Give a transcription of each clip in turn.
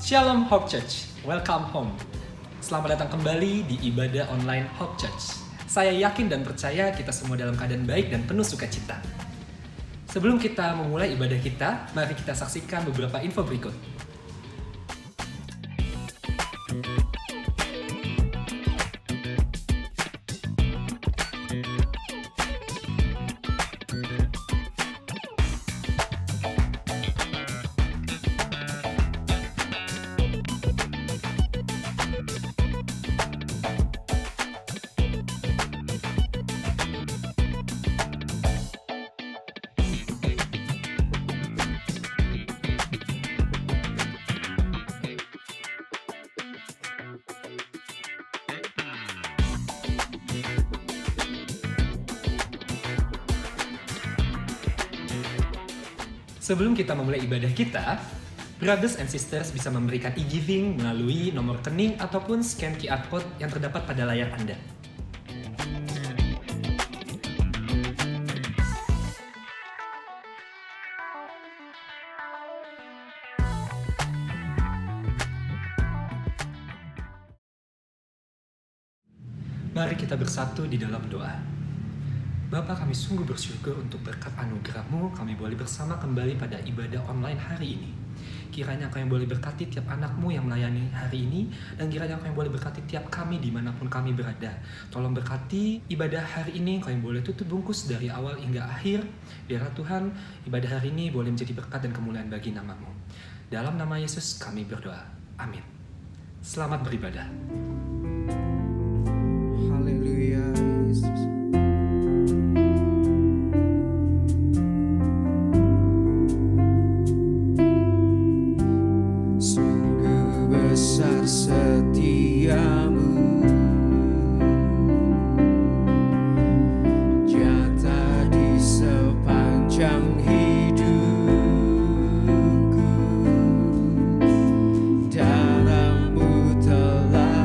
Shalom Hope Church, welcome home. Selamat datang kembali di ibadah online Hope Church. Saya yakin dan percaya kita semua dalam keadaan baik dan penuh sukacita. Sebelum kita memulai ibadah kita, mari kita saksikan beberapa info berikut. Sebelum kita memulai ibadah kita, brothers and sisters bisa memberikan e-giving melalui nomor rekening ataupun scan QR code yang terdapat pada layar Anda. Mari kita bersatu di dalam doa. Bapa, kami sungguh bersyukur untuk berkat anugerah-Mu, kami boleh bersama kembali pada ibadah online hari ini. Kiranya Engkau yang boleh berkati tiap anak-Mu yang melayani hari ini, dan kiranya Engkau yang boleh berkati tiap kami dimanapun kami berada. Tolong berkati ibadah hari ini, Engkau yang boleh tutup bungkus dari awal hingga akhir. Biarlah Tuhan, ibadah hari ini boleh menjadi berkat dan kemuliaan bagi nama-Mu. Dalam nama Yesus kami berdoa. Amin. Selamat beribadah. Haleluya, Yesus. Sungguh besar setiamu, nyata di sepanjang hidupku. Darah-Mu telah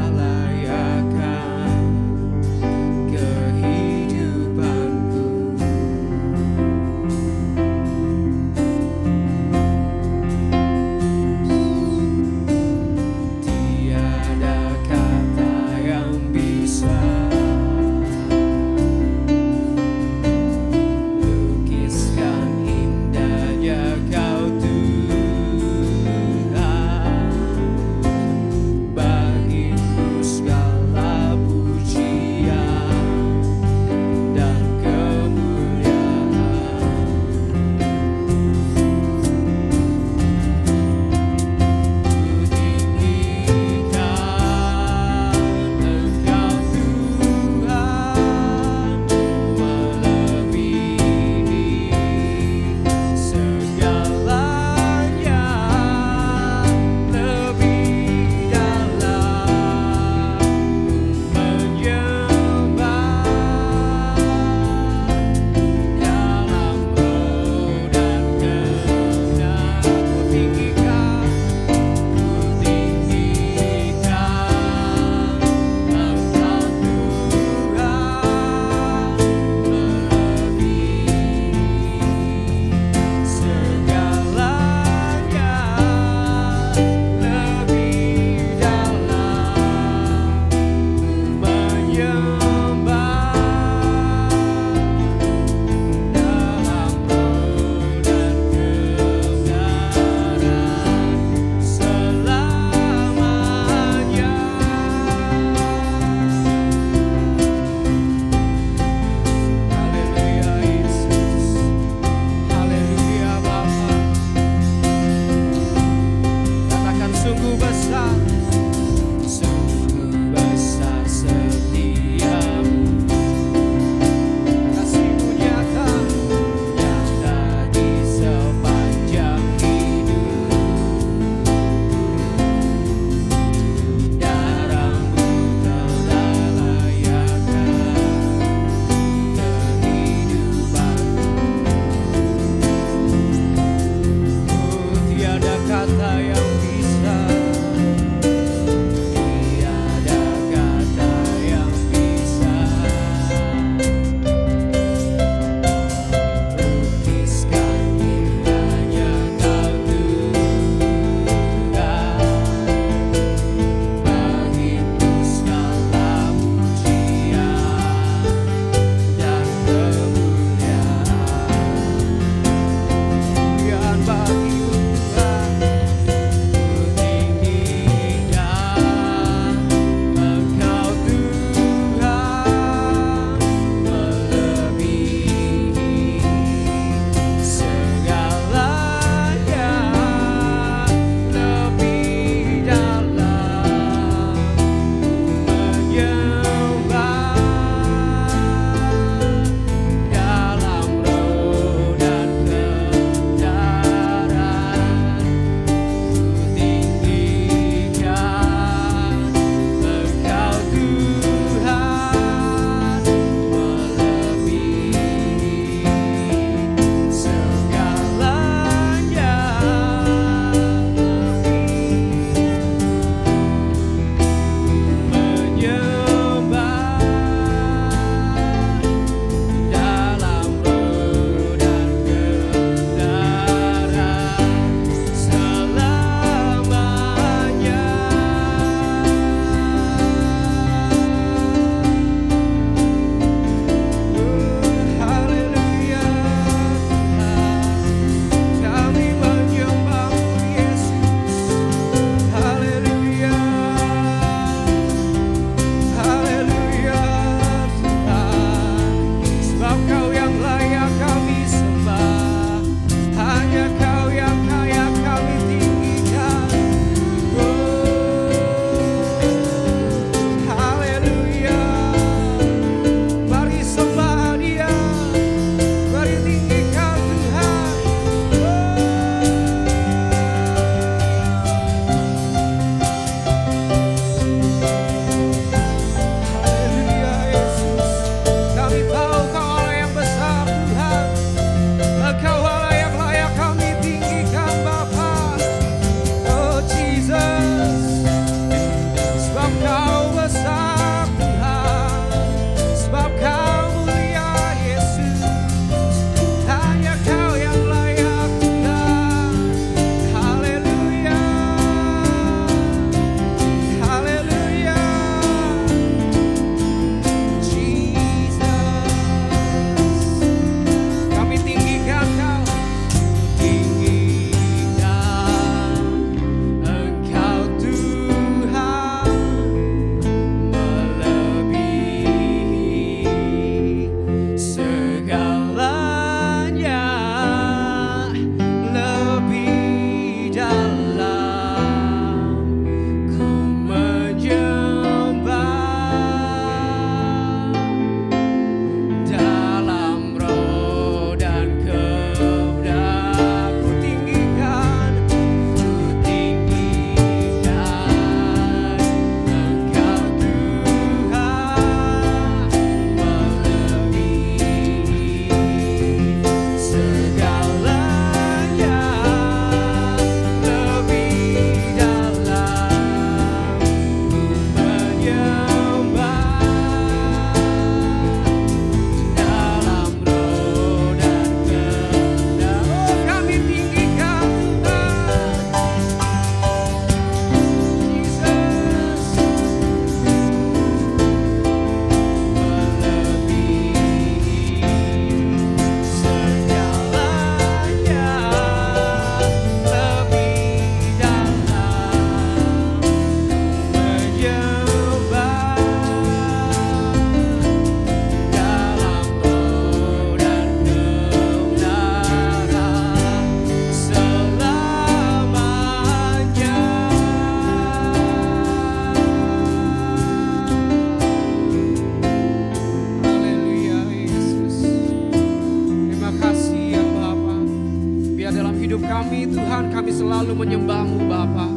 hidup kami Tuhan, kami selalu menyembah-Mu Bapa.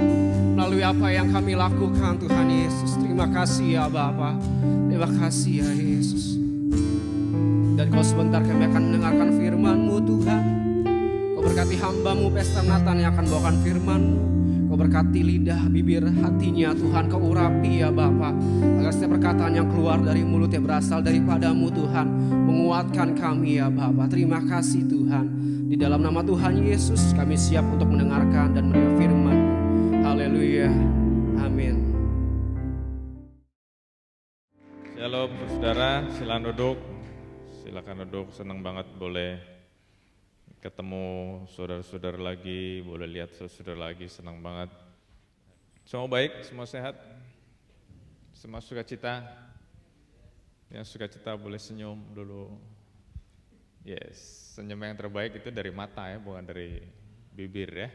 Melalui apa yang kami lakukan Tuhan Yesus. Terima kasih ya Bapa. Terima kasih ya Yesus. Dan kau sebentar kami akan mendengarkan firman-Mu Tuhan. Kau berkati hamba-Mu Pastor Nathan yang akan bawakan firman-Mu. Kau berkati lidah, bibir, hatinya Tuhan. Kau urapi ya Bapa. Agar setiap perkataan yang keluar dari mulut yang berasal daripada-Mu Tuhan menguatkan kami ya Bapa. Terima kasih Tuhan. Di dalam nama Tuhan Yesus kami siap untuk mendengarkan dan menerima firman-Mu. Haleluya. Amin. Shalom saudara, silakan duduk. Senang banget boleh ketemu saudara-saudara lagi, boleh lihat saudara lagi, senang banget. Semua baik, semua sehat, semua sukacita. Yang sukacita boleh senyum dulu. Yes, senyum yang terbaik itu dari mata ya, bukan dari bibir ya.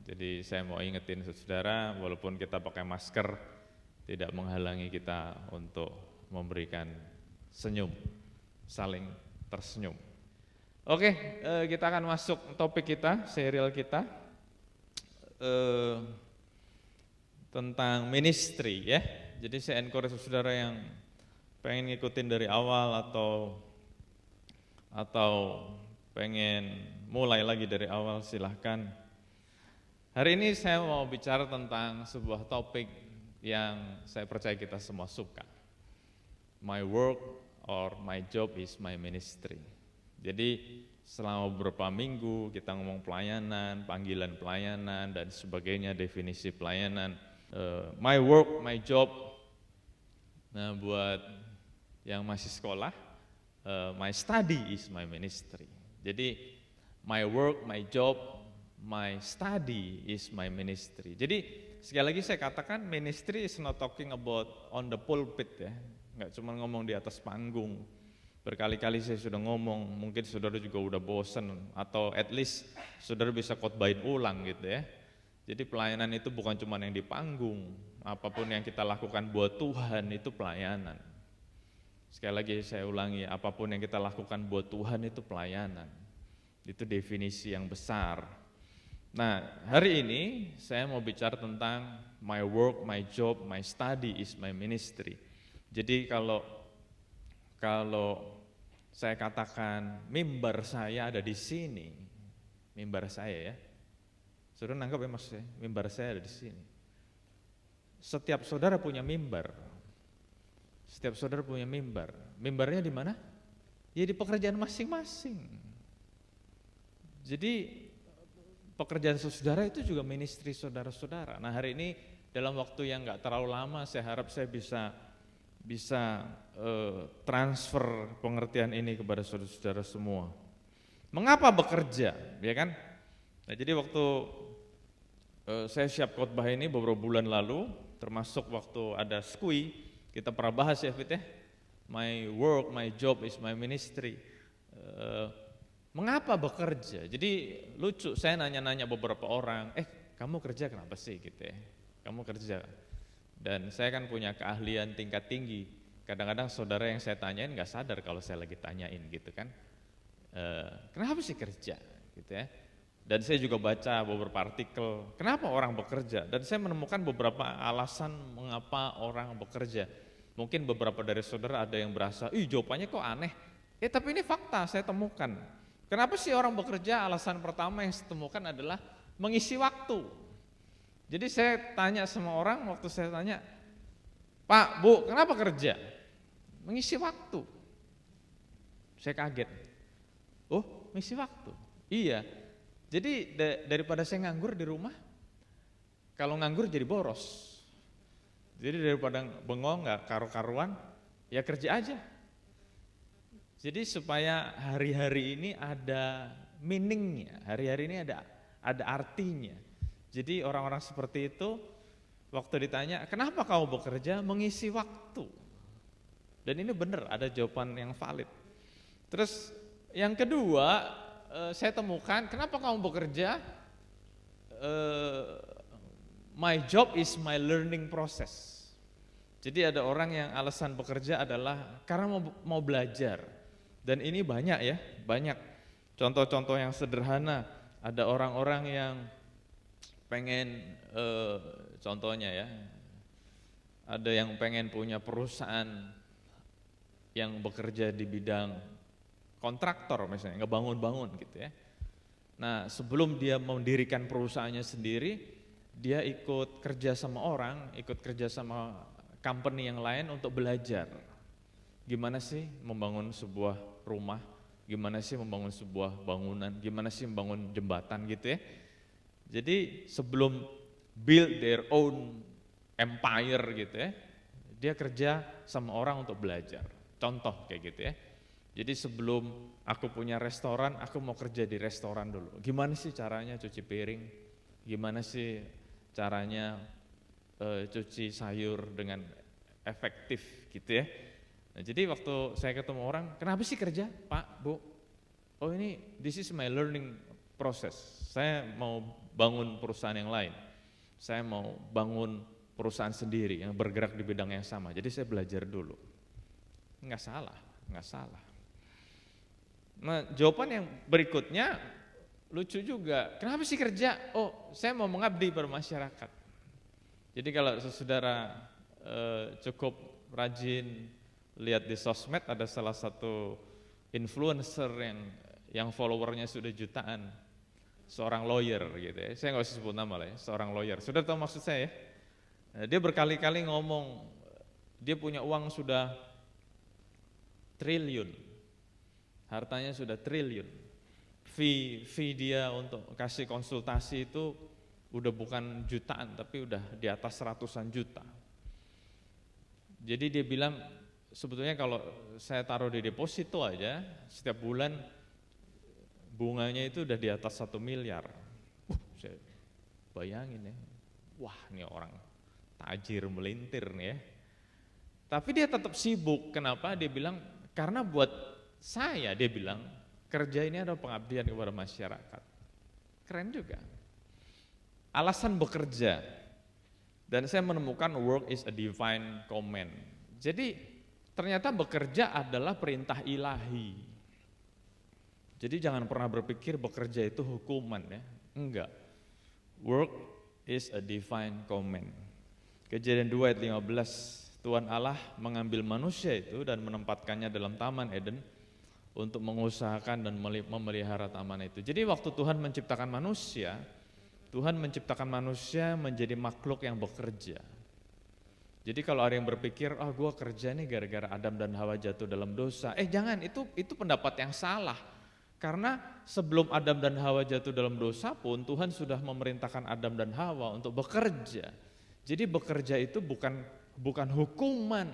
Jadi saya mau ingetin saudara, walaupun kita pakai masker, tidak menghalangi kita untuk memberikan senyum, saling tersenyum. Oke, kita akan masuk topik kita, serial kita tentang ministry ya. Jadi saya encourage saudara yang pengen ngikutin dari awal atau pengen mulai lagi dari awal, silahkan. Hari ini saya mau bicara tentang sebuah topik yang saya percaya kita semua suka. My work or my job is my ministry. Jadi selama beberapa minggu kita ngomong pelayanan, panggilan pelayanan dan sebagainya, definisi pelayanan. My work, my job. Nah buat yang masih sekolah, my study is my ministry. Jadi my work, my job, my study is my ministry. Jadi sekali lagi saya katakan ministry is not talking about on the pulpit ya. Enggak cuma ngomong di atas panggung. Berkali-kali saya sudah ngomong, mungkin saudara juga udah bosen atau at least saudara bisa khotbahin ulang gitu ya. Jadi pelayanan itu bukan cuma yang di panggung, apapun yang kita lakukan buat Tuhan itu pelayanan. Sekali lagi saya ulangi, apapun yang kita lakukan buat Tuhan itu pelayanan. Itu definisi yang besar. Nah, hari ini saya mau bicara tentang my work, my job, my study is my ministry. Jadi kalau saya katakan mimbar saya ada di sini, mimbar saya ya. Saudara nangkap ya maksudnya, mimbar saya ada di sini. Setiap saudara punya mimbar. Setiap saudara punya mimbar. Mimbarnya di mana? Ya di pekerjaan masing-masing. Jadi pekerjaan saudara itu juga ministry saudara-saudara. Nah hari ini dalam waktu yang gak terlalu lama saya harap saya bisa transfer pengertian ini kepada saudara-saudara semua. Mengapa bekerja, ya kan? Nah jadi waktu saya siap khotbah ini beberapa bulan lalu, termasuk waktu ada skui, kita pernah bahas ya Fit ya, my work, my job is my ministry. Mengapa bekerja? Jadi lucu, saya nanya-nanya beberapa orang, kamu kerja kenapa sih gitu ya? Kamu kerja. Dan saya kan punya keahlian tingkat tinggi. Kadang-kadang saudara yang saya tanyain gak sadar kalau saya lagi tanyain gitu kan. Kenapa sih kerja gitu ya? Dan saya juga baca beberapa artikel, kenapa orang bekerja? Dan saya menemukan beberapa alasan mengapa orang bekerja. Mungkin beberapa dari saudara ada yang berasa, jawabannya kok aneh. Tapi ini fakta saya temukan. Kenapa sih orang bekerja? Alasan pertama yang saya temukan adalah mengisi waktu. Jadi saya tanya sama orang, waktu saya tanya, Pak, Bu, kenapa kerja? Mengisi waktu. Saya kaget. Oh, mengisi waktu? Iya. Jadi daripada saya nganggur di rumah, kalau nganggur jadi boros. Jadi daripada bengong gak karu-karuan, ya kerja aja. Jadi supaya hari-hari ini ada meaningnya, hari-hari ini ada artinya. Jadi orang-orang seperti itu waktu ditanya, kenapa kamu bekerja? Mengisi waktu. Dan ini benar, ada jawaban yang valid. Terus yang kedua, saya temukan, kenapa kamu bekerja? My job is my learning process. Jadi ada orang yang alasan bekerja adalah karena mau belajar. Dan ini banyak ya, banyak contoh-contoh yang sederhana. Ada orang-orang yang pengen, contohnya ya, ada yang pengen punya perusahaan yang bekerja di bidang kontraktor misalnya, ngebangun-bangun gitu ya. Nah, sebelum dia mendirikan perusahaannya sendiri, dia ikut kerja sama orang, ikut kerja sama company yang lain untuk belajar. Gimana sih membangun sebuah rumah, gimana sih membangun sebuah bangunan, gimana sih membangun jembatan gitu ya. Jadi sebelum build their own empire gitu ya, dia kerja sama orang untuk belajar. Contoh kayak gitu ya. Jadi sebelum aku punya restoran, aku mau kerja di restoran dulu. Gimana sih caranya cuci piring? Gimana sih caranya cuci sayur dengan efektif gitu ya. Nah, jadi waktu saya ketemu orang, kenapa sih kerja Pak, Bu? Oh ini, this is my learning process. Saya mau bangun perusahaan yang lain. Saya mau bangun perusahaan sendiri yang bergerak di bidang yang sama. Jadi saya belajar dulu. Enggak salah, enggak salah. Nah, jawaban yang berikutnya lucu juga. Kenapa sih kerja? Oh, saya mau mengabdi pada masyarakat. Jadi kalau saudara cukup rajin lihat di sosmed, ada salah satu influencer yang followernya sudah jutaan, seorang lawyer gitu ya. Saya nggak usah sebut nama lah ya, seorang lawyer. Sudah tahu maksud saya ya? Nah, dia berkali-kali ngomong dia punya uang sudah triliun, hartanya sudah triliun. Fee dia untuk kasih konsultasi itu udah bukan jutaan, tapi udah di atas ratusan juta. Jadi dia bilang, sebetulnya kalau saya taruh di deposito aja, setiap bulan bunganya itu udah di atas 1 miliar. Saya bayangin ya, wah ini orang tajir melintir nih ya. Tapi dia tetap sibuk, kenapa? Dia bilang, karena buat saya, dia bilang, kerja ini adalah pengabdian kepada masyarakat. Keren juga. Alasan bekerja, dan saya menemukan work is a divine command. Jadi ternyata bekerja adalah perintah ilahi. Jadi jangan pernah berpikir bekerja itu hukuman ya, enggak. Work is a divine command. Kejadian 2 ayat 15, Tuhan Allah mengambil manusia itu dan menempatkannya dalam Taman Eden untuk mengusahakan dan memelihara taman itu. Jadi waktu Tuhan menciptakan manusia, Tuhan menciptakan manusia menjadi makhluk yang bekerja. Jadi kalau ada yang berpikir, gue kerja nih gara-gara Adam dan Hawa jatuh dalam dosa. Jangan, itu pendapat yang salah. Karena sebelum Adam dan Hawa jatuh dalam dosa pun Tuhan sudah memerintahkan Adam dan Hawa untuk bekerja. Jadi bekerja itu bukan hukuman.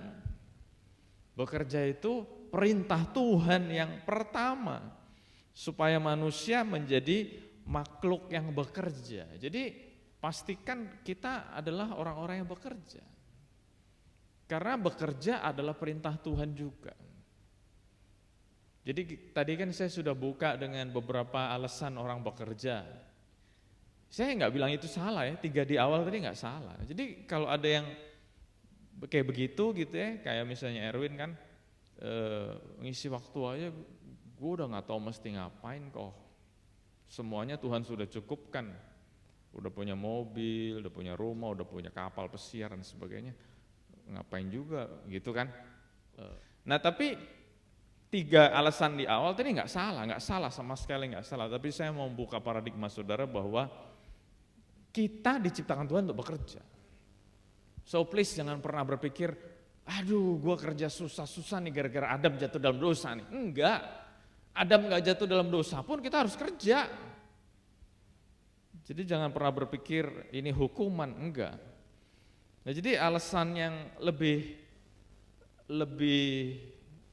Bekerja itu perintah Tuhan yang pertama, supaya manusia menjadi makhluk yang bekerja. Jadi pastikan kita adalah orang-orang yang bekerja. Karena bekerja adalah perintah Tuhan juga. Jadi tadi kan saya sudah buka dengan beberapa alasan orang bekerja. Saya nggak bilang itu salah ya, 3 di awal tadi nggak salah. Jadi kalau ada yang kayak begitu gitu ya, kayak misalnya Erwin kan, ngisi waktu aja, gue udah nggak tahu mesti ngapain kok. Semuanya Tuhan sudah cukupkan, udah punya mobil, udah punya rumah, udah punya kapal pesiar dan sebagainya, ngapain juga gitu kan. Nah tapi 3 alasan di awal tadi nggak salah sama sekali nggak salah. Tapi saya mau buka paradigma saudara bahwa kita diciptakan Tuhan untuk bekerja. So please jangan pernah berpikir, aduh gue kerja susah-susah nih gara-gara Adam jatuh dalam dosa nih. Enggak, Adam gak jatuh dalam dosa pun kita harus kerja. Jadi jangan pernah berpikir ini hukuman, enggak. Nah jadi alasan yang lebih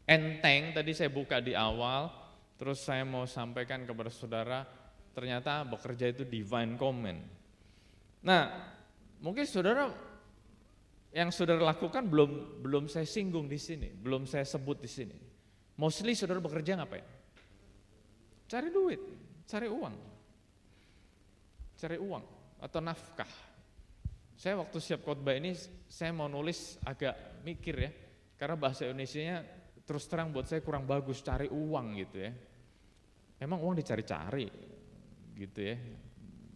enteng tadi saya buka di awal, terus saya mau sampaikan kepada saudara, ternyata bekerja itu divine command. Nah mungkin saudara, yang saudara lakukan belum saya singgung di sini, belum saya sebut di sini. Mostly saudara bekerja ngapain? Cari duit, cari uang atau nafkah. Saya waktu siap khotbah ini saya mau nulis agak mikir ya, karena bahasa Indonesianya terus terang buat saya kurang bagus, cari uang gitu ya. Emang uang dicari-cari, gitu ya.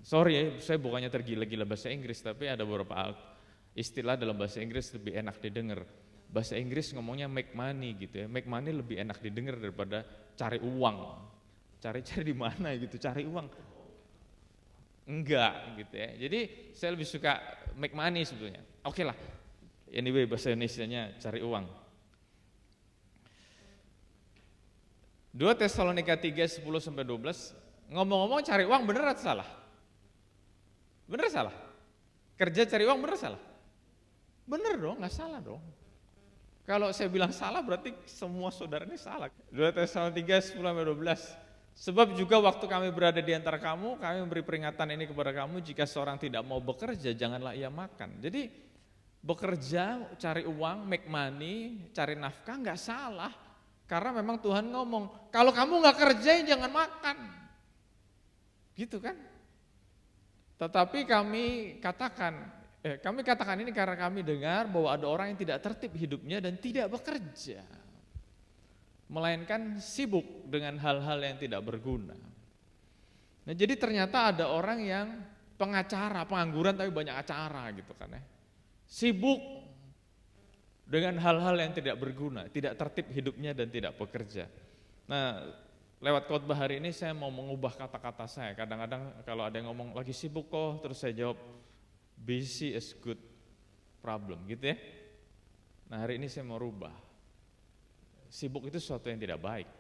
Sorry ya, saya bukannya tergila-gila bahasa Inggris, tapi ada beberapa istilah dalam bahasa Inggris lebih enak didengar. Bahasa Inggris ngomongnya make money gitu ya. Make money lebih enak didengar daripada cari uang. Cari-cari di mana gitu, cari uang. Enggak gitu ya. Jadi saya lebih suka make money sebetulnya. Oke lah. Anyway, bahasa Indonesianya cari uang. 2 Tesalonika 3, 10-12, ngomong-ngomong cari uang bener atau salah? Bener salah? Kerja cari uang bener salah? Bener dong, gak salah dong. Kalau saya bilang salah berarti semua saudara ini salah. 2 Tesalonika 10-12, sebab juga waktu kami berada di antara kamu, kami memberi peringatan ini kepada kamu, jika seorang tidak mau bekerja, janganlah ia makan. Jadi bekerja, cari uang, make money, cari nafkah gak salah. Karena memang Tuhan ngomong, kalau kamu gak kerjain jangan makan. Gitu kan? Tetapi kami katakan ini karena kami dengar bahwa ada orang yang tidak tertib hidupnya dan tidak bekerja. Melainkan sibuk dengan hal-hal yang tidak berguna. Nah, jadi ternyata ada orang yang pengacara, pengangguran tapi banyak acara gitu kan ya. Sibuk dengan hal-hal yang tidak berguna, tidak tertib hidupnya dan tidak bekerja. Nah, lewat khotbah hari ini saya mau mengubah kata-kata saya. Kadang-kadang kalau ada yang ngomong lagi sibuk kok, terus saya jawab busy is good problem gitu ya. Nah, hari ini saya mau rubah. Sibuk itu sesuatu yang tidak baik.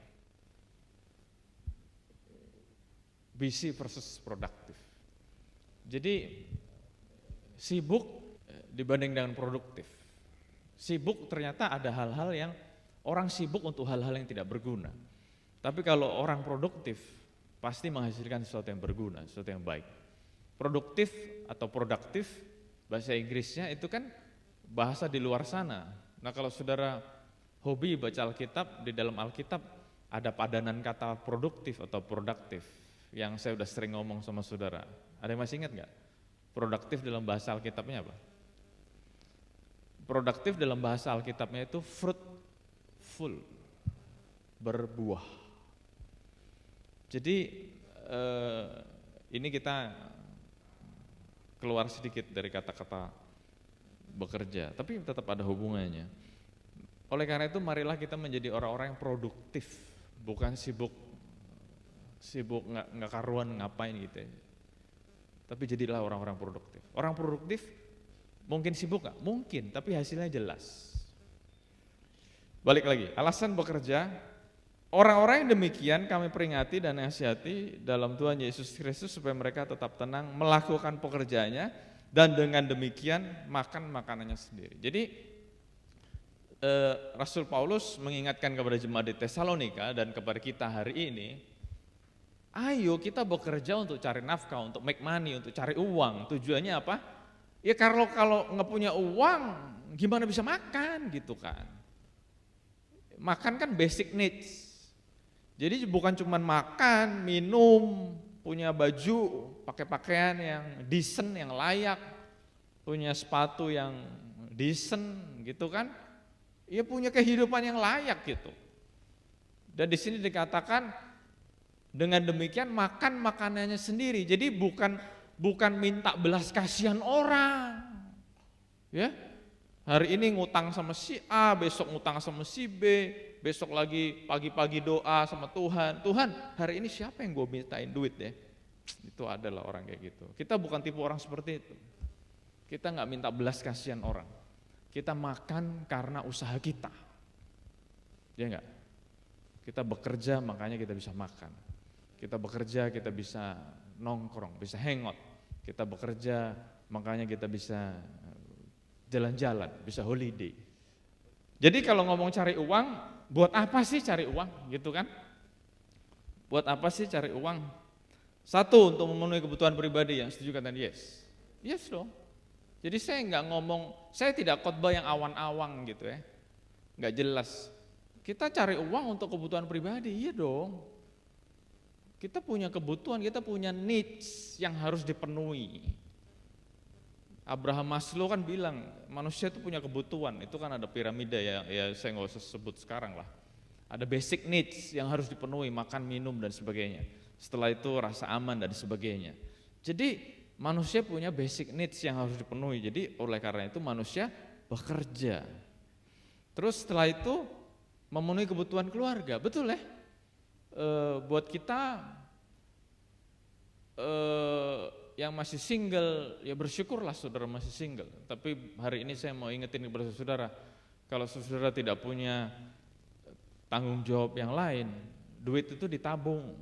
Busy versus produktif. Jadi sibuk dibanding dengan produktif. Sibuk ternyata ada hal-hal yang orang sibuk untuk hal-hal yang tidak berguna. Tapi kalau orang produktif pasti menghasilkan sesuatu yang berguna, sesuatu yang baik. Produktif atau produktif bahasa Inggrisnya itu kan bahasa di luar sana. Nah, kalau saudara hobi baca Alkitab, di dalam Alkitab ada padanan kata produktif atau produktif yang saya udah sering ngomong sama saudara. Ada yang masih ingat nggak? Produktif dalam bahasa Alkitabnya apa? Produktif dalam bahasa Alkitabnya itu fruitful, berbuah. Jadi ini kita keluar sedikit dari kata-kata bekerja, tapi tetap ada hubungannya. Oleh karena itu marilah kita menjadi orang-orang yang produktif, bukan sibuk nggak karuan ngapain gitu ya. Tapi jadilah orang-orang produktif. Orang produktif mungkin sibuk nggak? Mungkin, tapi hasilnya jelas. Balik lagi, alasan bekerja, orang-orang yang demikian kami peringati dan nasihati dalam Tuhan Yesus Kristus supaya mereka tetap tenang melakukan pekerjaannya dan dengan demikian makan makanannya sendiri. Jadi Rasul Paulus mengingatkan kepada jemaat di Tesalonika dan kepada kita hari ini, ayo kita bekerja untuk cari nafkah, untuk make money, untuk cari uang. Tujuannya apa? Ya kalau nggak punya uang, gimana bisa makan gitu kan? Makan kan basic needs. Jadi bukan cuma makan, minum, punya baju, pakai pakaian yang decent, yang layak, punya sepatu yang decent gitu kan? Ya punya kehidupan yang layak gitu. Dan di sini dikatakan dengan demikian makan makanannya sendiri. Jadi bukan minta belas kasihan orang. Ya. Hari ini ngutang sama si A, besok ngutang sama si B, besok lagi pagi-pagi doa sama Tuhan. Tuhan, hari ini siapa yang gue mintain duit ya? Itu adalah orang kayak gitu. Kita bukan tipe orang seperti itu. Kita nggak minta belas kasihan orang. Kita makan karena usaha kita. Ya enggak? Kita bekerja makanya kita bisa makan. Kita bekerja kita bisa nongkrong, bisa hangout. Kita bekerja makanya kita bisa jalan-jalan, bisa holiday. Jadi kalau ngomong cari uang, buat apa sih cari uang gitu kan? Buat apa sih cari uang? Satu, untuk memenuhi kebutuhan pribadi, yang setuju kata yes. Yes dong. Jadi saya nggak ngomong, saya tidak khotbah yang awan-awang gitu ya. Nggak jelas. Kita cari uang untuk kebutuhan pribadi, iya dong. Kita punya kebutuhan, kita punya needs yang harus dipenuhi. Abraham Maslow kan bilang manusia itu punya kebutuhan, itu kan ada piramida ya saya nggak usah sebut sekarang lah. Ada basic needs yang harus dipenuhi, makan, minum dan sebagainya. Setelah itu rasa aman dan sebagainya. Jadi manusia punya basic needs yang harus dipenuhi. Jadi oleh karena itu manusia bekerja. Terus setelah itu memenuhi kebutuhan keluarga. Betul ya? Buat kita yang masih single, ya bersyukurlah saudara masih single. Tapi hari ini saya mau ingetin kepada saudara, kalau saudara tidak punya tanggung jawab yang lain, duit itu ditabung,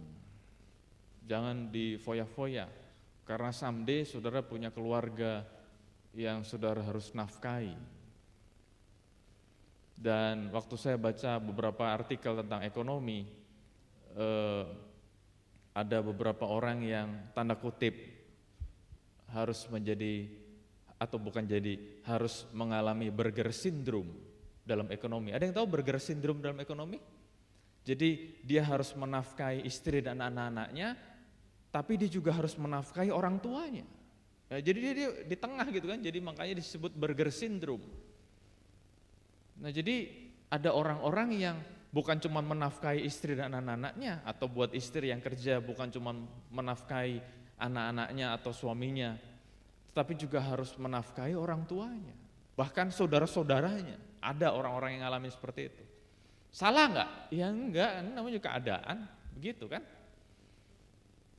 jangan difoya-foya. Karena someday saudara punya keluarga yang saudara harus nafkahi. Dan waktu saya baca beberapa artikel tentang ekonomi, ada beberapa orang yang tanda kutip harus menjadi, atau bukan jadi, harus mengalami burger syndrome dalam ekonomi. Ada yang tahu burger syndrome dalam ekonomi? Jadi dia harus menafkahi istri dan anak-anaknya, tapi dia juga harus menafkahi orang tuanya. Ya, jadi dia di tengah gitu kan, jadi makanya disebut burger syndrome. Nah jadi ada orang-orang yang bukan cuma menafkahi istri dan anak-anaknya, atau buat istri yang kerja bukan cuma menafkahi anak-anaknya atau suaminya, tetapi juga harus menafkahi orang tuanya, bahkan saudara-saudaranya. Ada orang-orang yang ngalamin seperti itu. Salah nggak? Ya enggak, ini namanya juga keadaan, begitu kan?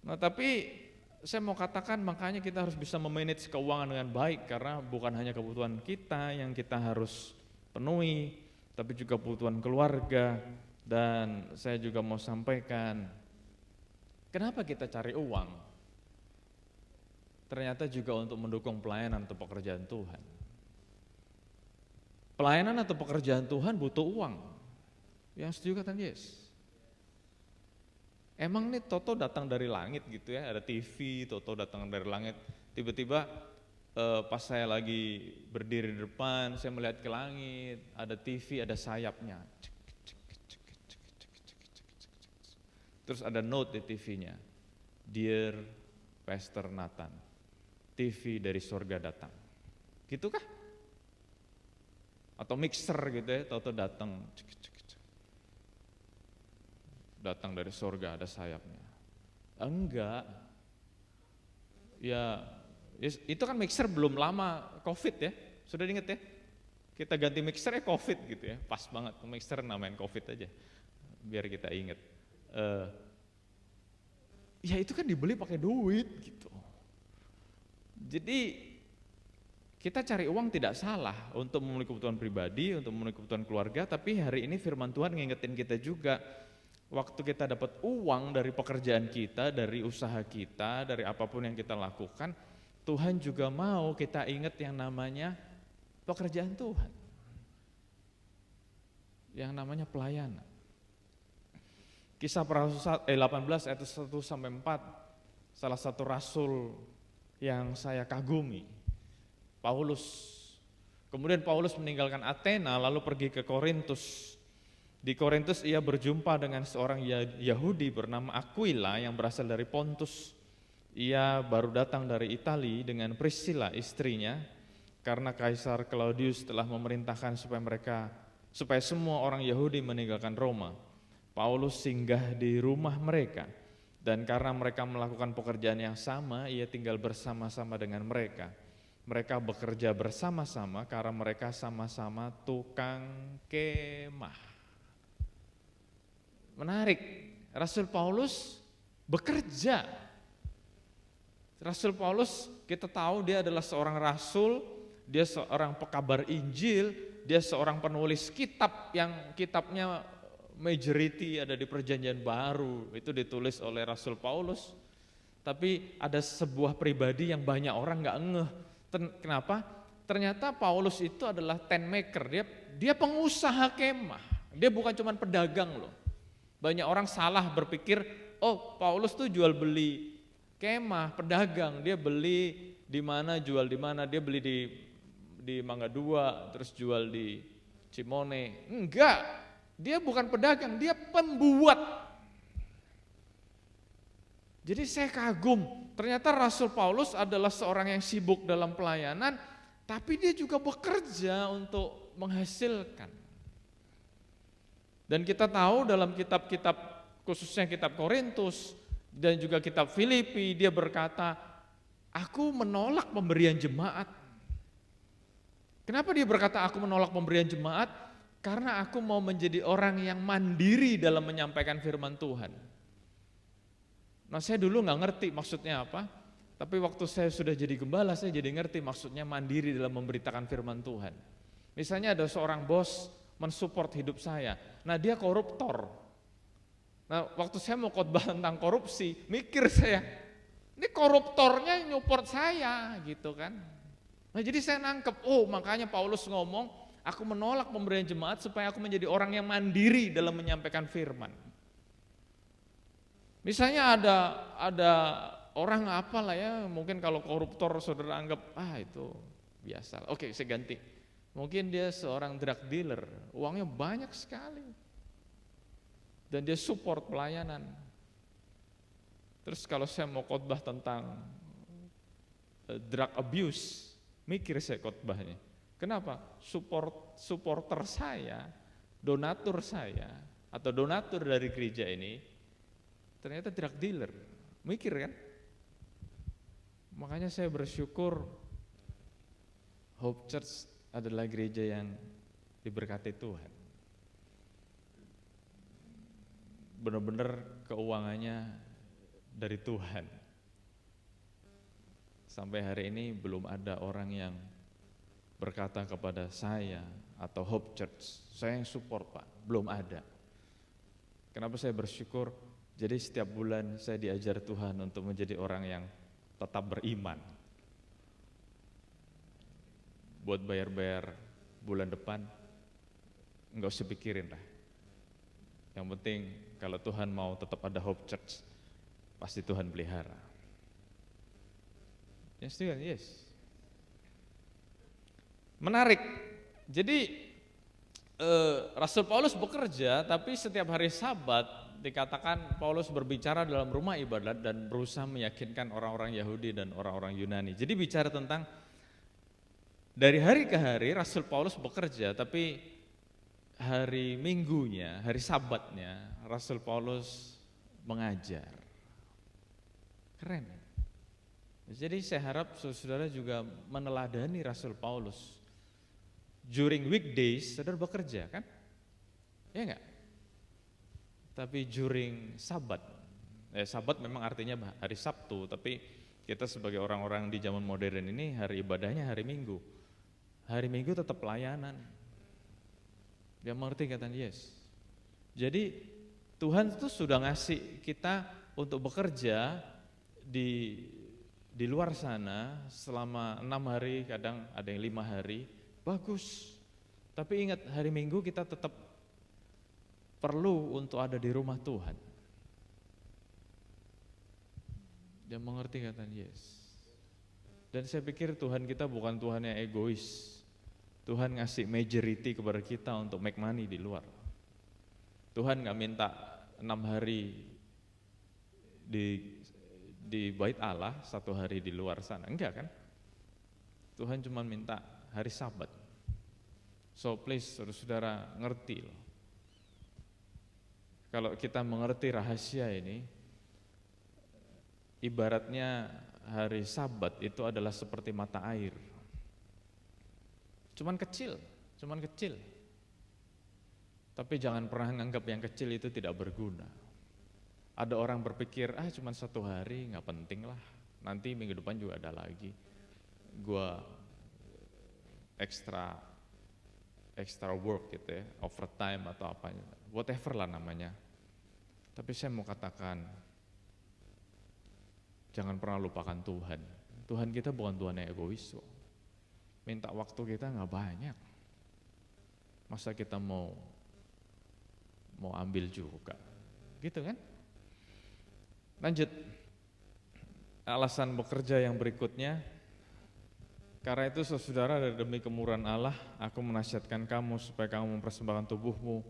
Nah tapi saya mau katakan makanya kita harus bisa memanage keuangan dengan baik, karena bukan hanya kebutuhan kita yang kita harus penuhi, tapi juga kebutuhan keluarga. Dan saya juga mau sampaikan, kenapa kita cari uang? Ternyata juga untuk mendukung pelayanan atau pekerjaan Tuhan. Pelayanan atau pekerjaan Tuhan butuh uang. Yang setuju kata Yes? Emang nih Toto datang dari langit gitu ya, ada TV, Toto datang dari langit, tiba-tiba pas saya lagi berdiri di depan, saya melihat ke langit, ada TV, ada sayapnya. Terus ada note di TV-nya, Dear Pastor Nathan, TV dari surga datang. Gitu kah? Atau mixer gitu ya, Toto datang. Datang dari surga, ada sayapnya. Enggak. Ya, itu kan mixer belum lama COVID ya. Sudah diingat ya? Kita ganti mixer ya COVID gitu ya. Pas banget, mixer namain COVID aja. Biar kita ingat. Ya itu kan dibeli pakai duit gitu. Jadi kita cari uang tidak salah untuk memenuhi kebutuhan pribadi, untuk memenuhi kebutuhan keluarga, tapi hari ini firman Tuhan ngingetin kita juga, waktu kita dapat uang dari pekerjaan kita, dari usaha kita, dari apapun yang kita lakukan, Tuhan juga mau kita ingat yang namanya pekerjaan Tuhan, yang namanya pelayanan. Kisah para Rasul 18 ayat 1 sampai 4, salah satu rasul yang saya kagumi, Paulus. Kemudian Paulus meninggalkan Athena lalu pergi ke Korintus. Di Korintus ia berjumpa dengan seorang Yahudi bernama Aquila yang berasal dari Pontus. Ia baru datang dari Italia dengan Priscilla istrinya, karena Kaisar Claudius telah memerintahkan supaya semua orang Yahudi meninggalkan Roma. Paulus singgah di rumah mereka, dan karena mereka melakukan pekerjaan yang sama, ia tinggal bersama-sama dengan mereka. Mereka bekerja bersama-sama karena mereka sama-sama tukang kemah. Menarik, Rasul Paulus bekerja. Rasul Paulus kita tahu dia adalah seorang rasul, dia seorang pekabar Injil, dia seorang penulis kitab yang kitabnya majority ada di Perjanjian Baru, itu ditulis oleh Rasul Paulus. Tapi ada sebuah pribadi yang banyak orang nggak ngeh. Kenapa? Ternyata Paulus itu adalah tent maker, dia pengusaha kemah, dia bukan cuma pedagang loh. Banyak orang salah berpikir, oh Paulus tuh jual beli kemah, pedagang, dia beli di mana, jual di mana, dia beli di Mangga 2, terus jual di Cimone. Enggak, dia bukan pedagang, dia pembuat. Jadi saya kagum, ternyata Rasul Paulus adalah seorang yang sibuk dalam pelayanan, tapi dia juga bekerja untuk menghasilkan. Dan kita tahu dalam kitab-kitab, khususnya kitab Korintus, Dan juga kitab Filipi, dia berkata, aku menolak pemberian jemaat. Kenapa dia berkata aku menolak pemberian jemaat? Karena aku mau menjadi orang yang mandiri dalam menyampaikan firman Tuhan. Nah, saya dulu nggak ngerti maksudnya apa, tapi waktu saya sudah jadi gembala, saya jadi ngerti maksudnya mandiri dalam memberitakan firman Tuhan. Misalnya ada seorang bos mensupport hidup saya, nah dia koruptor. Nah, waktu saya mau khotbah tentang korupsi, mikir saya, ini koruptornya nyupport saya gitu kan. Nah, jadi saya nangkep, oh makanya Paulus ngomong, aku menolak pemberian jemaat supaya aku menjadi orang yang mandiri dalam menyampaikan firman. Misalnya ada orang apalah ya, mungkin kalau koruptor saudara anggap, itu biasa. Oke, saya ganti. Mungkin dia seorang drug dealer, uangnya banyak sekali. Dan dia support pelayanan. Terus kalau saya mau khotbah tentang drug abuse, mikir saya khotbahnya. Kenapa? Supporter saya, donatur saya, atau donatur dari gereja ini, ternyata drug dealer. Mikir kan? Makanya saya bersyukur Hope Church adalah gereja yang diberkati Tuhan. Benar-benar keuangannya dari Tuhan. Sampai hari ini belum ada orang yang berkata kepada saya atau Hope Church, saya yang support Pak, belum ada. Kenapa saya bersyukur? Jadi setiap bulan saya diajar Tuhan untuk menjadi orang yang tetap beriman. Buat bayar-bayar bulan depan, enggak usah pikirin lah. Yang penting kalau Tuhan mau tetap ada Hope Church, pasti Tuhan pelihara. Yes, Tuhan, yes. Menarik. Jadi Rasul Paulus bekerja, tapi setiap hari Sabat dikatakan Paulus berbicara dalam rumah ibadat dan berusaha meyakinkan orang-orang Yahudi dan orang-orang Yunani. Jadi bicara tentang dari hari ke hari Rasul Paulus bekerja, tapi hari Minggunya, hari Sabatnya Rasul Paulus mengajar. Keren. Jadi saya harap saudara juga meneladani Rasul Paulus. During weekdays saudara bekerja kan? Ya enggak? Tapi during Sabat, Sabat memang artinya hari Sabtu, tapi kita sebagai orang-orang di zaman modern ini hari ibadahnya hari Minggu. Hari Minggu tetap pelayanan. Dia mengerti kata yes. Jadi Tuhan itu sudah ngasih kita untuk bekerja di luar sana selama 6 hari, kadang ada yang 5 hari, bagus. Tapi ingat hari Minggu kita tetap perlu untuk ada di rumah Tuhan. Dia mengerti kata yes. Dan saya pikir Tuhan kita bukan Tuhan yang egois. Tuhan ngasih majority kepada kita untuk make money di luar. Tuhan gak minta 6 hari di bait Allah, 1 hari di luar sana, enggak kan? Tuhan cuma minta hari Sabat. So please saudara-saudara ngerti loh. Kalau kita mengerti rahasia ini, ibaratnya hari Sabat itu adalah seperti mata air. Cuman kecil. Tapi jangan pernah nganggap yang kecil itu tidak berguna. Ada orang berpikir, cuman 1 hari nggak penting lah, nanti minggu depan juga ada lagi. Gua extra work gitu ya, overtime atau apa, whatever lah namanya. Tapi saya mau katakan, jangan pernah lupakan Tuhan. Tuhan kita bukan Tuhan yang egois kok. Minta waktu kita nggak banyak. Masa kita mau ambil juga, gitu kan? Lanjut, alasan bekerja yang berikutnya. Karena itu saudara, demi kemurahan Allah, aku menasihatkan kamu supaya kamu mempersembahkan tubuhmu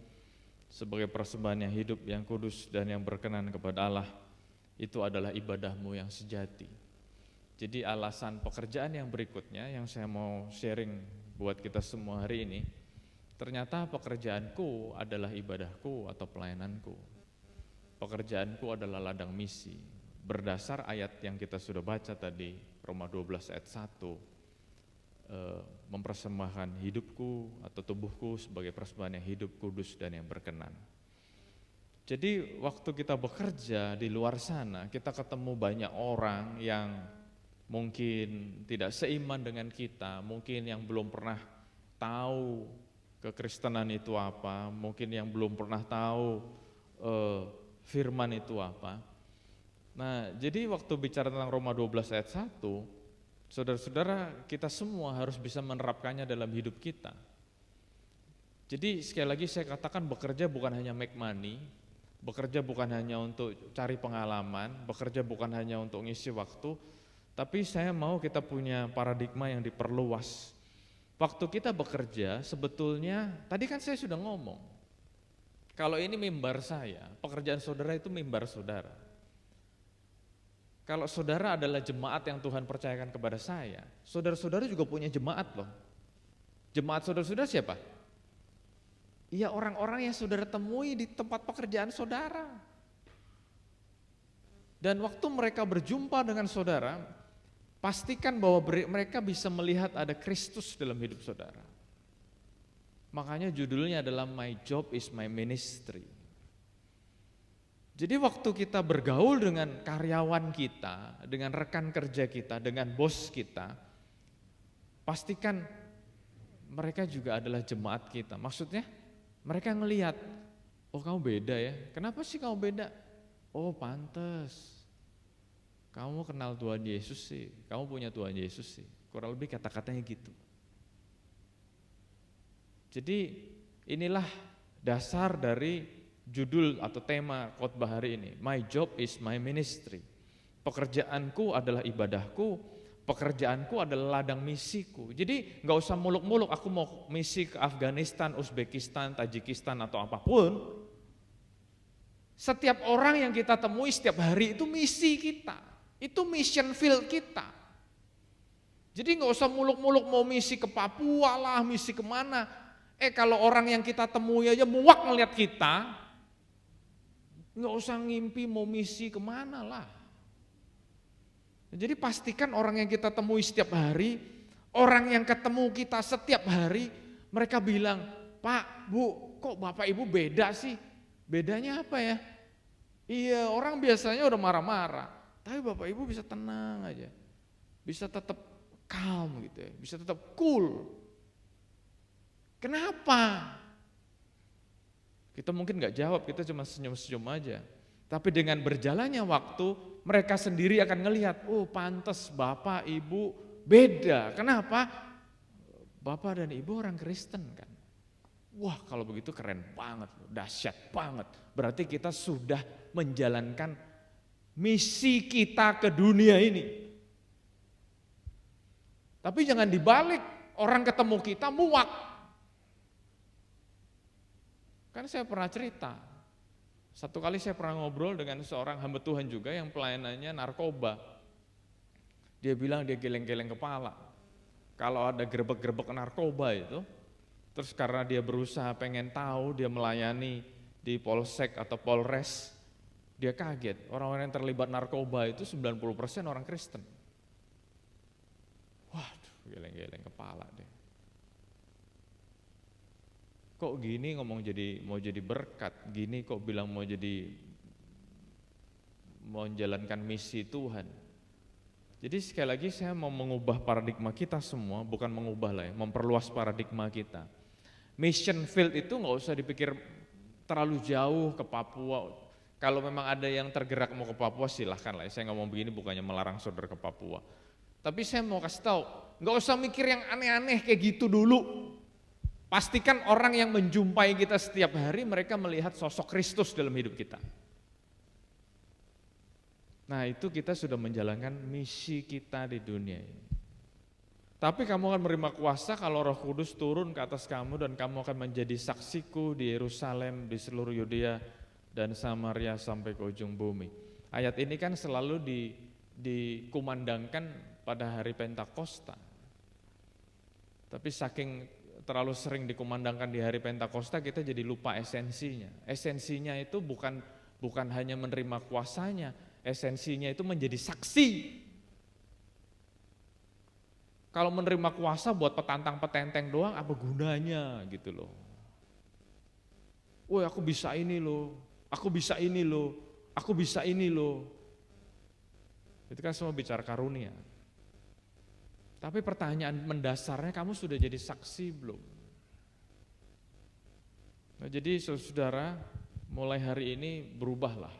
sebagai persembahan yang hidup, yang kudus dan yang berkenan kepada Allah. Itu adalah ibadahmu yang sejati. Jadi alasan pekerjaan yang berikutnya yang saya mau sharing buat kita semua hari ini, ternyata pekerjaanku adalah ibadahku atau pelayananku. pekerjaanku adalah ladang misi. Berdasar ayat yang kita sudah baca tadi, Roma 12 ayat 1, mempersembahkan hidupku atau tubuhku sebagai persembahan yang hidup, kudus, dan yang berkenan. Jadi waktu kita bekerja di luar sana, kita ketemu banyak orang yang mungkin tidak seiman dengan kita, mungkin yang belum pernah tahu kekristenan itu apa, mungkin yang belum pernah tahu firman itu apa. Nah, jadi waktu bicara tentang Roma 12 ayat 1, saudara-saudara, kita semua harus bisa menerapkannya dalam hidup kita. Jadi sekali lagi saya katakan, bekerja bukan hanya make money, bekerja bukan hanya untuk cari pengalaman, bekerja bukan hanya untuk ngisi waktu, tapi saya mau kita punya paradigma yang diperluas. Waktu kita bekerja sebetulnya, tadi kan saya sudah ngomong, kalau ini mimbar saya, pekerjaan saudara itu mimbar saudara. Kalau saudara adalah jemaat yang Tuhan percayakan kepada saya, saudara-saudara juga punya jemaat loh. Jemaat saudara-saudara siapa? Iya, orang-orang yang saudara temui di tempat pekerjaan saudara. Dan waktu mereka berjumpa dengan saudara, pastikan bahwa mereka bisa melihat ada Kristus dalam hidup saudara. Makanya judulnya adalah My Job is My Ministry. Jadi waktu kita bergaul dengan karyawan kita, dengan rekan kerja kita, dengan bos kita, pastikan mereka juga adalah jemaat kita. Maksudnya mereka ngelihat, oh kamu beda ya, kenapa sih kamu beda? Oh pantes, kamu kenal Tuhan Yesus sih, kamu punya Tuhan Yesus sih, kurang lebih kata-katanya gitu. Jadi inilah dasar dari judul atau tema khotbah hari ini, My Job is My Ministry. Pekerjaanku adalah ibadahku, pekerjaanku adalah ladang misiku. Jadi nggak usah muluk-muluk, aku mau misi ke Afghanistan, Uzbekistan, Tajikistan atau apapun. Setiap orang yang kita temui setiap hari itu misi kita, itu mission field kita. Jadi nggak usah muluk-muluk mau misi ke Papua lah, misi kemana. Kalau orang yang kita temui aja muak ngeliat kita, nggak usah ngimpi mau misi kemana lah. Jadi pastikan orang yang kita temui setiap hari, orang yang ketemu kita setiap hari, mereka bilang, Pak, Bu, kok Bapak Ibu beda sih? Bedanya apa ya? Iya, orang biasanya udah marah-marah, tapi Bapak Ibu bisa tenang aja, bisa tetap calm gitu ya, bisa tetap cool. Kenapa? Kita mungkin nggak jawab, kita cuma senyum-senyum aja. Tapi dengan berjalannya waktu, mereka sendiri akan ngelihat, oh pantas Bapak Ibu beda. Kenapa? Bapak dan Ibu orang Kristen kan. Wah kalau begitu keren banget, dahsyat banget. Berarti kita sudah menjalankan misi kita ke dunia ini. Tapi jangan dibalik, orang ketemu kita muak. Kan saya pernah cerita, satu kali saya pernah ngobrol dengan seorang hamba Tuhan juga yang pelayanannya narkoba. Dia bilang dia geleng-geleng kepala. Kalau ada gerbek-gerbek narkoba itu, terus karena dia berusaha pengen tahu, dia melayani di Polsek atau Polres, dia kaget. Orang-orang yang terlibat narkoba itu 90% orang Kristen. Waduh, geleng-geleng kepala deh. Kok gini ngomong mau jadi berkat, gini kok bilang mau menjalankan misi Tuhan. Jadi sekali lagi saya mau mengubah paradigma kita semua, bukan mengubah lah ya, memperluas paradigma kita. Mission field itu nggak usah dipikir terlalu jauh ke Papua. Kalau memang ada yang tergerak mau ke Papua silahkan lah. Saya ngomong begini bukannya melarang saudara ke Papua. Tapi saya mau kasih tahu, nggak usah mikir yang aneh-aneh kayak gitu dulu. Pastikan orang yang menjumpai kita setiap hari mereka melihat sosok Kristus dalam hidup kita. Nah itu kita sudah menjalankan misi kita di dunia ini. Tapi kamu akan menerima kuasa kalau Roh Kudus turun ke atas kamu dan kamu akan menjadi saksiku di Yerusalem, di seluruh Yudea dan Samaria sampai ke ujung bumi. Ayat ini kan selalu dikumandangkan pada hari Pentakosta. Tapi saking terlalu sering dikumandangkan di hari Pentakosta kita jadi lupa esensinya. Esensinya itu bukan bukan hanya menerima kuasanya, esensinya itu menjadi saksi. Kalau menerima kuasa buat petantang-petenteng doang, apa gunanya gitu loh. Woi, aku bisa ini loh, aku bisa ini loh, aku bisa ini loh. Itu kan semua bicara karunia. Tapi pertanyaan mendasarnya, kamu sudah jadi saksi belum? Nah, jadi saudara, mulai hari ini berubahlah.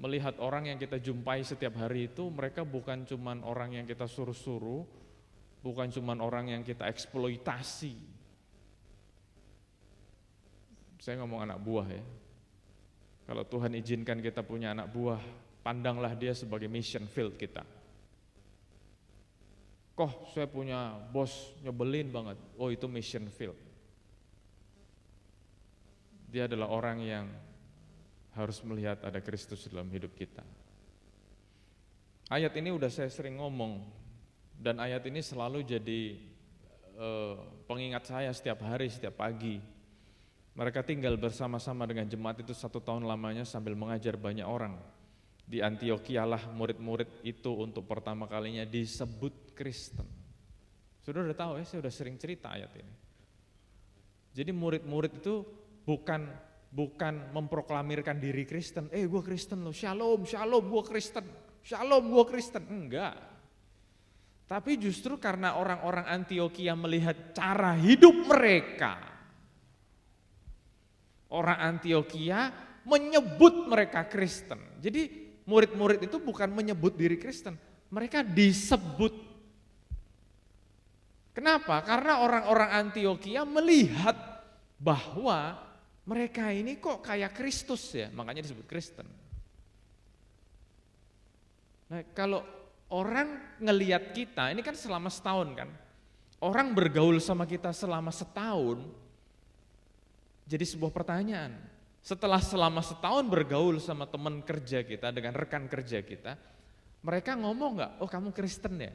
Melihat orang yang kita jumpai setiap hari itu, mereka bukan cuman orang yang kita suruh-suruh, bukan cuman orang yang kita eksploitasi. Saya ngomong anak buah ya. Kalau Tuhan izinkan kita punya anak buah, pandanglah dia sebagai mission field kita. Kok saya punya bos nyebelin banget, oh itu mission field. Dia adalah orang yang harus melihat ada Kristus dalam hidup kita. Ayat ini udah saya sering ngomong, dan ayat ini selalu jadi pengingat saya setiap hari, setiap pagi. Mereka tinggal bersama-sama dengan jemaat itu 1 tahun lamanya sambil mengajar banyak orang. Di Antiokhia lah murid-murid itu untuk pertama kalinya disebut Kristen. Sudah udah tahu ya, saya udah sering cerita ayat ini. Jadi murid-murid itu bukan memproklamirkan diri Kristen. Gue Kristen loh, shalom gue Kristen, shalom gue Kristen. Enggak. Tapi justru karena orang-orang Antiokhia melihat cara hidup mereka, orang Antiokhia menyebut mereka Kristen. Jadi murid-murid itu bukan menyebut diri Kristen, mereka disebut. Kenapa? Karena orang-orang Antiokhia melihat bahwa mereka ini kok kayak Kristus ya, makanya disebut Kristen. Nah, kalau orang ngelihat kita, ini kan selama setahun kan, orang bergaul sama kita selama setahun, jadi sebuah pertanyaan. Setelah selama setahun bergaul sama teman kerja kita, dengan rekan kerja kita, mereka ngomong nggak, oh kamu Kristen ya?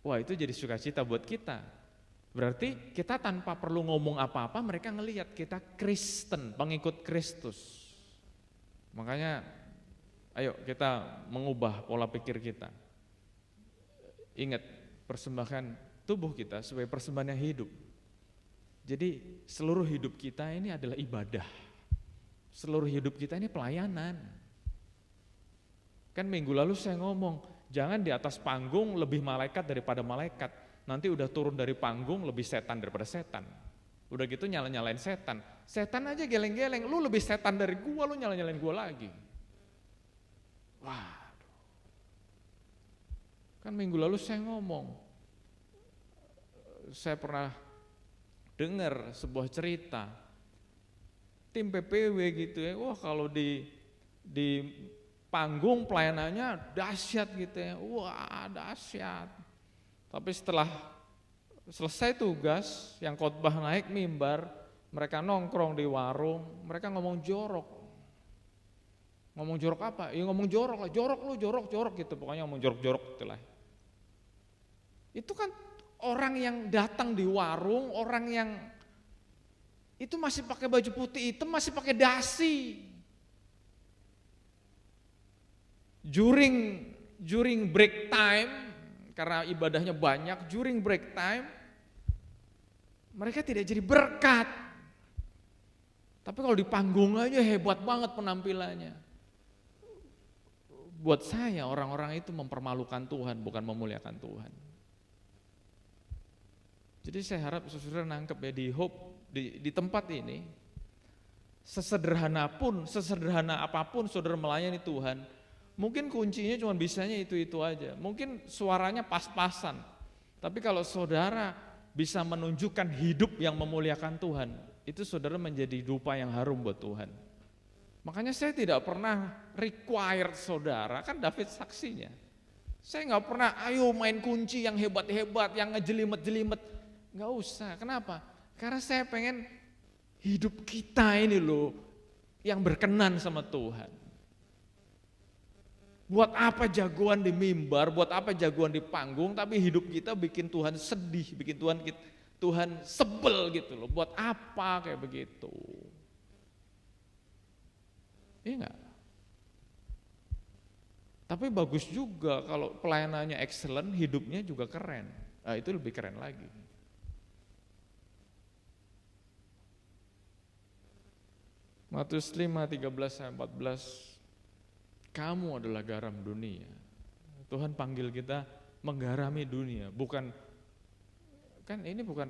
Wah itu jadi sukacita buat kita. Berarti kita tanpa perlu ngomong apa-apa, mereka ngelihat kita Kristen, pengikut Kristus. Makanya ayo kita mengubah pola pikir kita. Ingat, persembahkan tubuh kita sebagai persembahan yang hidup. Jadi seluruh hidup kita ini adalah ibadah. Seluruh hidup kita ini pelayanan. Kan minggu lalu saya ngomong, jangan di atas panggung lebih malaikat daripada malaikat. Nanti udah turun dari panggung lebih setan daripada setan. Udah gitu nyala-nyalain setan. Setan aja geleng-geleng, lu lebih setan dari gua, lu nyala-nyalain gua lagi. Waduh. Kan minggu lalu saya ngomong, saya pernah dengar sebuah cerita, tim PPW gitu ya, wah kalau di panggung pelayanannya dahsyat gitu ya, wah dahsyat. Tapi setelah selesai tugas, yang khotbah naik mimbar, mereka nongkrong di warung, mereka ngomong jorok. Ngomong jorok apa? Ya ngomong jorok lah, jorok lu, jorok gitu, pokoknya ngomong jorok-jorok itulah. Itu kan orang yang datang di warung, orang yang itu masih pakai baju putih hitam, masih pakai dasi. During break time, karena ibadahnya banyak, during break time, mereka tidak jadi berkat. Tapi kalau di panggung aja hebat banget penampilannya. Buat saya orang-orang itu mempermalukan Tuhan, bukan memuliakan Tuhan. Jadi saya harap saudara nangkep ya, di Hope, di tempat ini, sesederhana apapun saudara melayani Tuhan, mungkin kuncinya cuma bisanya itu-itu aja, mungkin suaranya pas-pasan, tapi kalau saudara bisa menunjukkan hidup yang memuliakan Tuhan, itu saudara menjadi dupa yang harum buat Tuhan. Makanya saya tidak pernah required saudara, kan David saksinya, saya gak pernah ayo main kunci yang hebat-hebat, yang ngejelimet-jelimet. Nggak usah, kenapa? Karena saya pengen hidup kita ini loh yang berkenan sama Tuhan. Buat apa jagoan di mimbar, buat apa jagoan di panggung, tapi hidup kita bikin Tuhan sedih, bikin Tuhan sebel gitu loh. Buat apa kayak begitu? Iya enggak? Tapi bagus juga kalau pelayanannya excellent, hidupnya juga keren. Nah, itu lebih keren lagi. Matius 5:13-14, kamu adalah garam dunia. Tuhan panggil kita menggarami dunia, bukan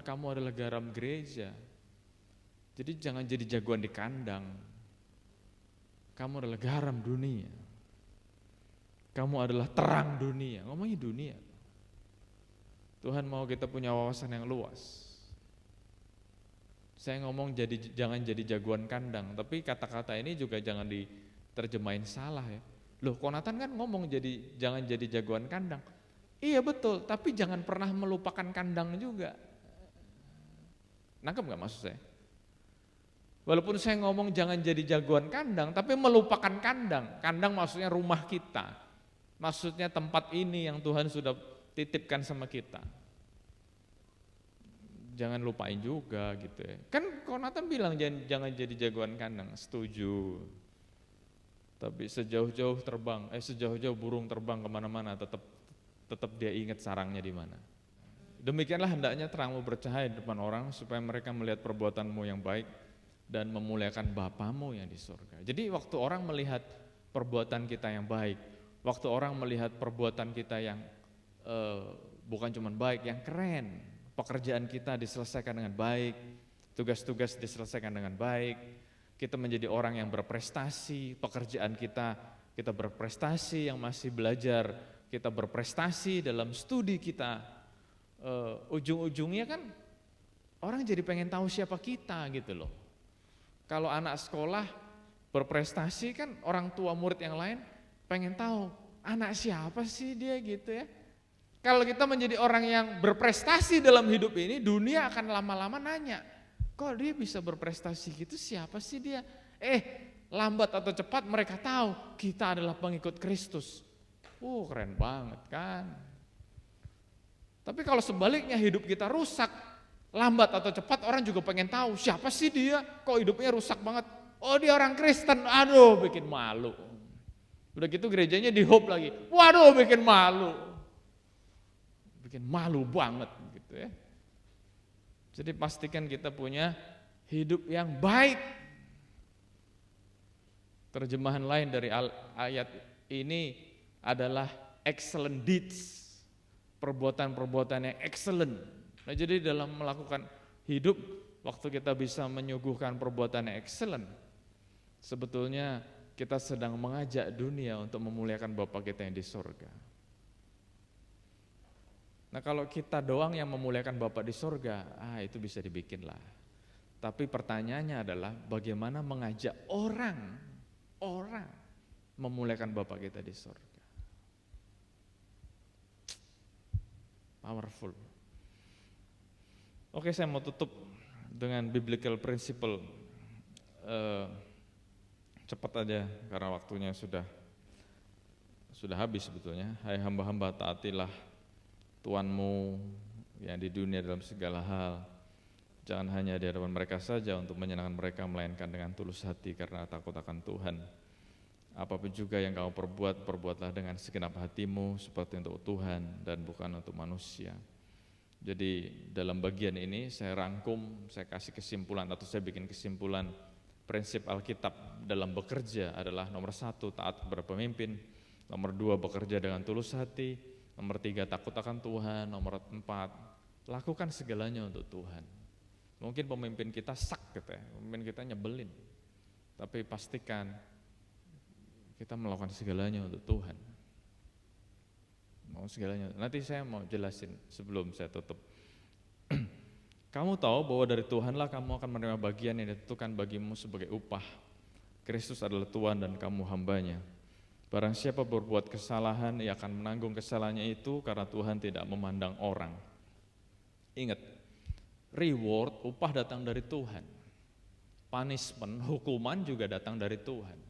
kamu adalah garam gereja. Jadi jangan jadi jagoan di kandang. Kamu adalah garam dunia. Kamu adalah terang dunia. Ngomongin dunia. Tuhan mau kita punya wawasan yang luas. Saya ngomong jangan jadi jagoan kandang, tapi kata-kata ini juga jangan diterjemahin salah ya. Loh, Konatan kan ngomong jangan jadi jagoan kandang. Iya betul, tapi jangan pernah melupakan kandang juga. Nangkep gak maksud saya? Walaupun saya ngomong jangan jadi jagoan kandang, tapi melupakan kandang. Kandang maksudnya rumah kita. Maksudnya tempat ini yang Tuhan sudah titipkan sama kita. Jangan lupain juga gitu ya. Kan Konatan bilang jangan jadi jagoan kandang, setuju. Tapi sejauh-jauh burung terbang kemana-mana, tetap dia ingat sarangnya di mana. Demikianlah hendaknya terangmu bercahaya di depan orang, supaya mereka melihat perbuatanmu yang baik dan memuliakan Bapamu yang di surga. Jadi waktu orang melihat perbuatan kita yang baik, waktu orang melihat perbuatan kita yang bukan cuma baik, yang keren, pekerjaan kita diselesaikan dengan baik, tugas-tugas diselesaikan dengan baik, kita menjadi orang yang berprestasi, pekerjaan kita berprestasi, yang masih belajar kita berprestasi dalam studi kita, ujung-ujungnya kan orang jadi pengen tahu siapa kita gitu loh. Kalau anak sekolah berprestasi kan orang tua murid yang lain pengen tahu anak siapa sih dia gitu ya. Kalau kita menjadi orang yang berprestasi dalam hidup ini, dunia akan lama-lama nanya, kok dia bisa berprestasi gitu, siapa sih dia? Lambat atau cepat mereka tahu kita adalah pengikut Kristus. Keren banget kan. Tapi kalau sebaliknya hidup kita rusak, lambat atau cepat orang juga pengen tahu siapa sih dia, kok hidupnya rusak banget. Oh dia orang Kristen, aduh bikin malu. Udah gitu gerejanya di Hope lagi, waduh bikin malu. Bikin malu banget gitu ya. Jadi pastikan kita punya hidup yang baik. Terjemahan lain dari ayat ini adalah excellent deeds, perbuatan-perbuatan yang excellent. Nah, jadi dalam melakukan hidup, waktu kita bisa menyuguhkan perbuatan yang excellent, sebetulnya kita sedang mengajak dunia untuk memuliakan Bapa kita yang di surga. Nah kalau kita doang yang memuliakan Bapa di surga, itu bisa dibikin lah. Tapi pertanyaannya adalah bagaimana mengajak orang memuliakan Bapa kita di surga. Powerful. Oke, saya mau tutup dengan biblical principle. Cepat aja karena waktunya sudah habis sebetulnya. Hai hamba-hamba, taatilah Tuanmu yang di dunia dalam segala hal. Jangan hanya di hadapan mereka saja untuk menyenangkan mereka, melainkan dengan tulus hati karena takut akan Tuhan. Apapun juga yang kamu perbuat, perbuatlah dengan segenap hatimu seperti untuk Tuhan dan bukan untuk manusia. Jadi dalam bagian ini saya rangkum, saya kasih kesimpulan atau saya bikin kesimpulan. Prinsip Alkitab dalam bekerja adalah nomor 1, taat kepada pemimpin. Nomor 2, bekerja dengan tulus hati. Nomor 3, takut akan Tuhan. Nomor 4, lakukan segalanya untuk Tuhan. Mungkin pemimpin kita gitu ya, pemimpin kita nyebelin, tapi pastikan kita melakukan segalanya untuk Tuhan. Mau segalanya. Nanti saya mau jelasin sebelum saya tutup. Kamu tahu bahwa dari Tuhanlah kamu akan menerima bagian yang ditentukan bagimu sebagai upah. Kristus adalah Tuhan dan kamu hambanya. Barang siapa berbuat kesalahan, ia akan menanggung kesalahannya itu karena Tuhan tidak memandang orang. Ingat, reward, upah datang dari Tuhan. Punishment, hukuman juga datang dari Tuhan.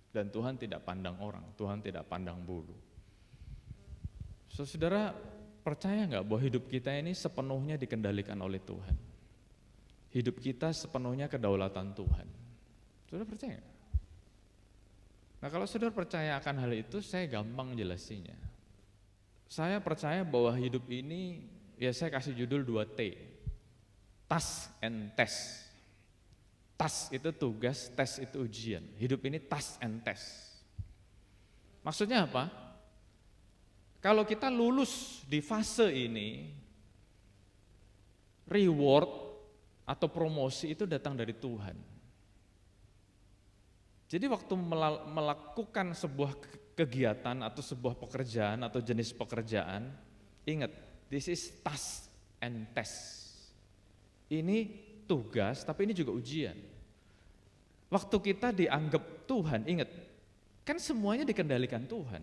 Dan Tuhan tidak pandang orang, Tuhan tidak pandang bulu. Saudara, percaya nggak bahwa hidup kita ini sepenuhnya dikendalikan oleh Tuhan? Hidup kita sepenuhnya kedaulatan Tuhan. Saudara percaya nggak? Nah kalau saudara percaya akan hal itu, saya gampang jelasinnya. Saya percaya bahwa hidup ini, ya saya kasih judul 2T. Task and test. Task itu tugas, tes itu ujian. Hidup ini task and test. Maksudnya apa? Kalau kita lulus di fase ini, reward atau promosi itu datang dari Tuhan. Jadi waktu melakukan sebuah kegiatan atau sebuah pekerjaan atau jenis pekerjaan, ingat, this is task and test. Ini tugas, tapi ini juga ujian. Waktu kita dianggap Tuhan, ingat, kan semuanya dikendalikan Tuhan.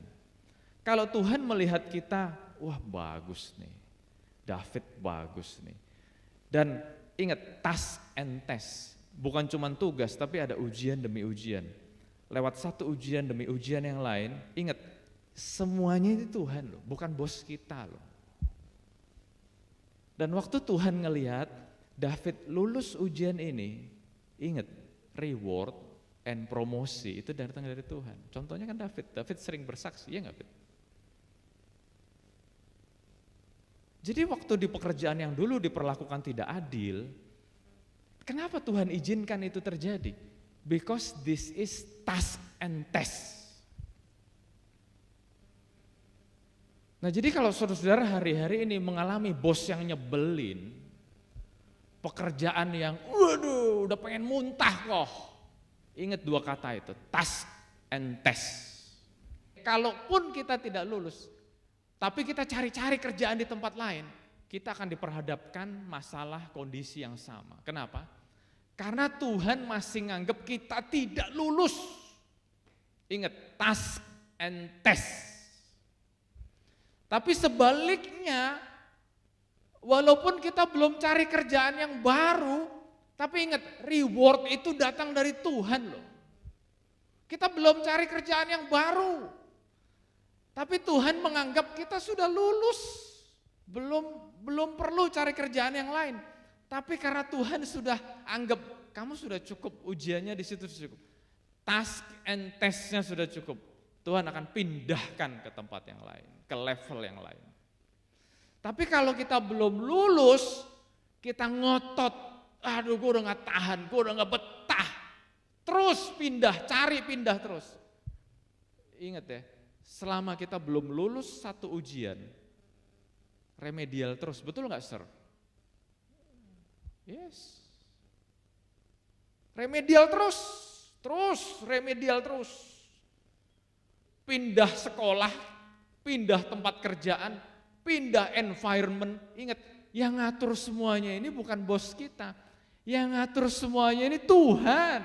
Kalau Tuhan melihat kita, wah bagus nih, David bagus nih. Dan ingat, task and test, bukan cuma tugas, tapi ada ujian demi ujian. Lewat satu ujian demi ujian yang lain, ingat, semuanya itu Tuhan loh, bukan bos kita loh. Dan waktu Tuhan ngelihat David lulus ujian ini, ingat, reward and promosi itu datang dari Tuhan. Contohnya kan David sering bersaksi, ya nggak Fit? Jadi waktu di pekerjaan yang dulu diperlakukan tidak adil, kenapa Tuhan izinkan itu terjadi? Because this is task and test. Nah jadi kalau saudara hari-hari ini mengalami bos yang nyebelin, pekerjaan yang waduh udah pengen muntah kok, ingat 2 kata itu, task and test. Kalaupun kita tidak lulus, tapi kita cari-cari kerjaan di tempat lain, kita akan diperhadapkan masalah kondisi yang sama. Kenapa? Karena Tuhan masih nganggap kita tidak lulus. Ingat, task and test. Tapi sebaliknya, walaupun kita belum cari kerjaan yang baru, tapi ingat, reward itu datang dari Tuhan loh. Kita belum cari kerjaan yang baru, tapi Tuhan menganggap kita sudah lulus. Belum perlu cari kerjaan yang lain. Tapi karena Tuhan sudah anggap kamu sudah cukup, ujiannya di situ cukup, task and testnya sudah cukup, Tuhan akan pindahkan ke tempat yang lain, ke level yang lain. Tapi kalau kita belum lulus, kita ngotot, aduh gue udah gak tahan, gue udah gak betah, terus cari pindah terus. Ingat ya, selama kita belum lulus satu ujian, remedial terus, betul gak Sir? Yes. Remedial terus, remedial terus. Pindah sekolah, pindah tempat kerjaan, pindah environment. Ingat, yang ngatur semuanya ini bukan bos kita. Yang ngatur semuanya ini Tuhan.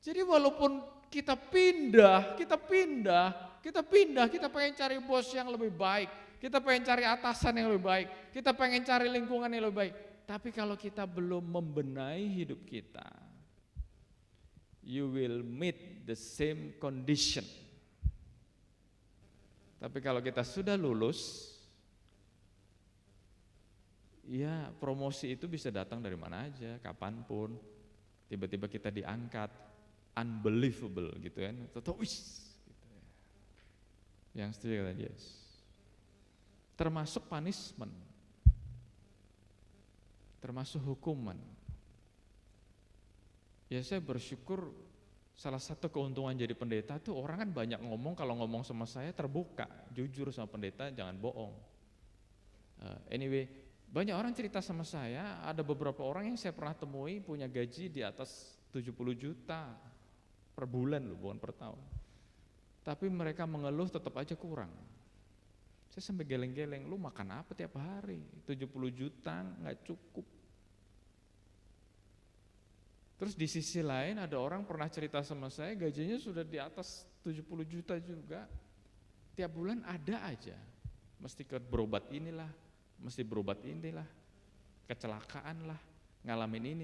Jadi walaupun kita pindah, kita pengen cari bos yang lebih baik. Kita pengen cari atasan yang lebih baik, kita pengen cari lingkungan yang lebih baik. Tapi kalau kita belum membenahi hidup kita, you will meet the same condition. Tapi kalau kita sudah lulus, ya promosi itu bisa datang dari mana aja, kapanpun. Tiba-tiba kita diangkat, unbelievable gitu kan, atau wis. Gitu ya. Yang setuju kata yes. Termasuk punishment, termasuk hukuman. Ya saya bersyukur salah satu keuntungan jadi pendeta tuh orang kan banyak ngomong, kalau ngomong sama saya terbuka, jujur sama pendeta, jangan bohong. Anyway, banyak orang cerita sama saya, ada beberapa orang yang saya pernah temui punya gaji di atas 70 juta per bulan loh, bukan per tahun. Tapi mereka mengeluh tetap aja kurang. Saya sampai geleng-geleng, lu makan apa tiap hari? 70 juta nggak cukup. Terus di sisi lain ada orang pernah cerita sama saya, gajinya sudah di atas 70 juta juga. Tiap bulan ada aja, mesti berobat inilah, mesti berobat inilah, kecelakaan lah, ngalamin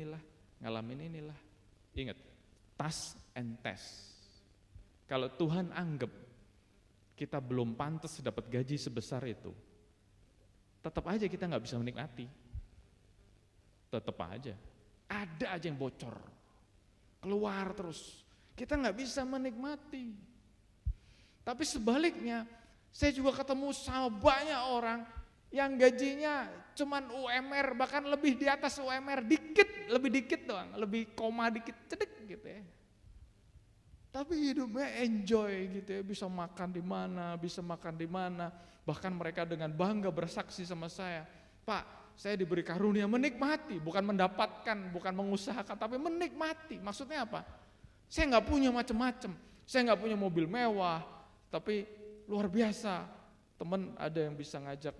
inilah. Ingat, task and test. Kalau Tuhan anggap kita belum pantas dapat gaji sebesar itu, tetap aja kita nggak bisa menikmati. Tetap aja, ada aja yang bocor, keluar terus. Kita nggak bisa menikmati. Tapi sebaliknya, saya juga ketemu sama banyak orang yang gajinya cuman UMR, bahkan lebih di atas UMR, lebih dikit doang, lebih koma dikit, cedek gitu ya. Tapi hidupnya enjoy gitu ya, bisa makan di mana, bahkan mereka dengan bangga bersaksi sama saya, Pak, saya diberi karunia menikmati, bukan mendapatkan, bukan mengusahakan, tapi menikmati. Maksudnya apa? Saya nggak punya macam-macam, saya nggak punya mobil mewah, tapi luar biasa, teman ada yang bisa ngajak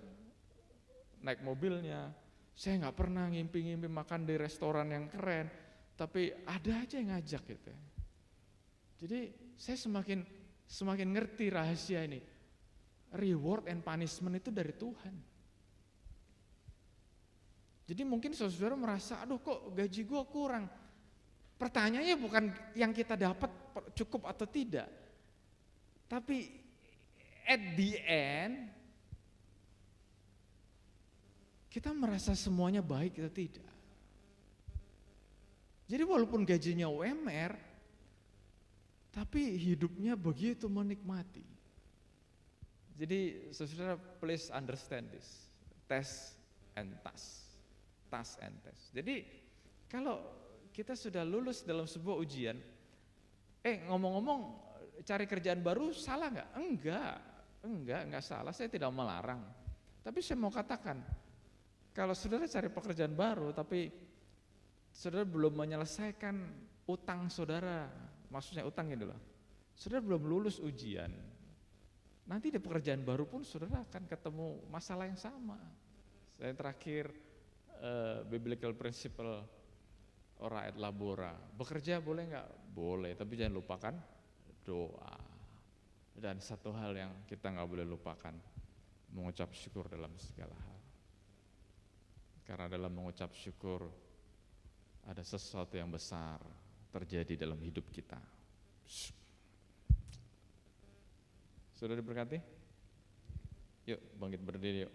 naik mobilnya. Saya nggak pernah ngimpi-ngimpi makan di restoran yang keren, tapi ada aja yang ngajak gitu ya. Jadi saya semakin ngerti rahasia ini. Reward and punishment itu dari Tuhan. Jadi mungkin saudara merasa, aduh kok gaji gue kurang. Pertanyaannya bukan yang kita dapat cukup atau tidak. Tapi at the end, kita merasa semuanya baik atau tidak. Jadi walaupun gajinya UMR, tapi hidupnya begitu menikmati. Jadi saudara, please understand this. Test and task. Task and test. Jadi kalau kita sudah lulus dalam sebuah ujian, ngomong-ngomong cari kerjaan baru salah nggak? Enggak salah, saya tidak melarang. Tapi saya mau katakan, kalau saudara cari pekerjaan baru tapi saudara belum menyelesaikan utang saudara, maksudnya utang ini loh, saudara belum lulus ujian, nanti di pekerjaan baru pun saudara akan ketemu masalah yang sama. Saya terakhir biblical principle ora et labora, bekerja boleh nggak? Boleh, tapi jangan lupakan doa. Dan satu hal yang kita nggak boleh lupakan, mengucap syukur dalam segala hal. Karena dalam mengucap syukur ada sesuatu yang besar terjadi dalam hidup kita. Sudah diberkati? Yuk bangkit berdiri yuk.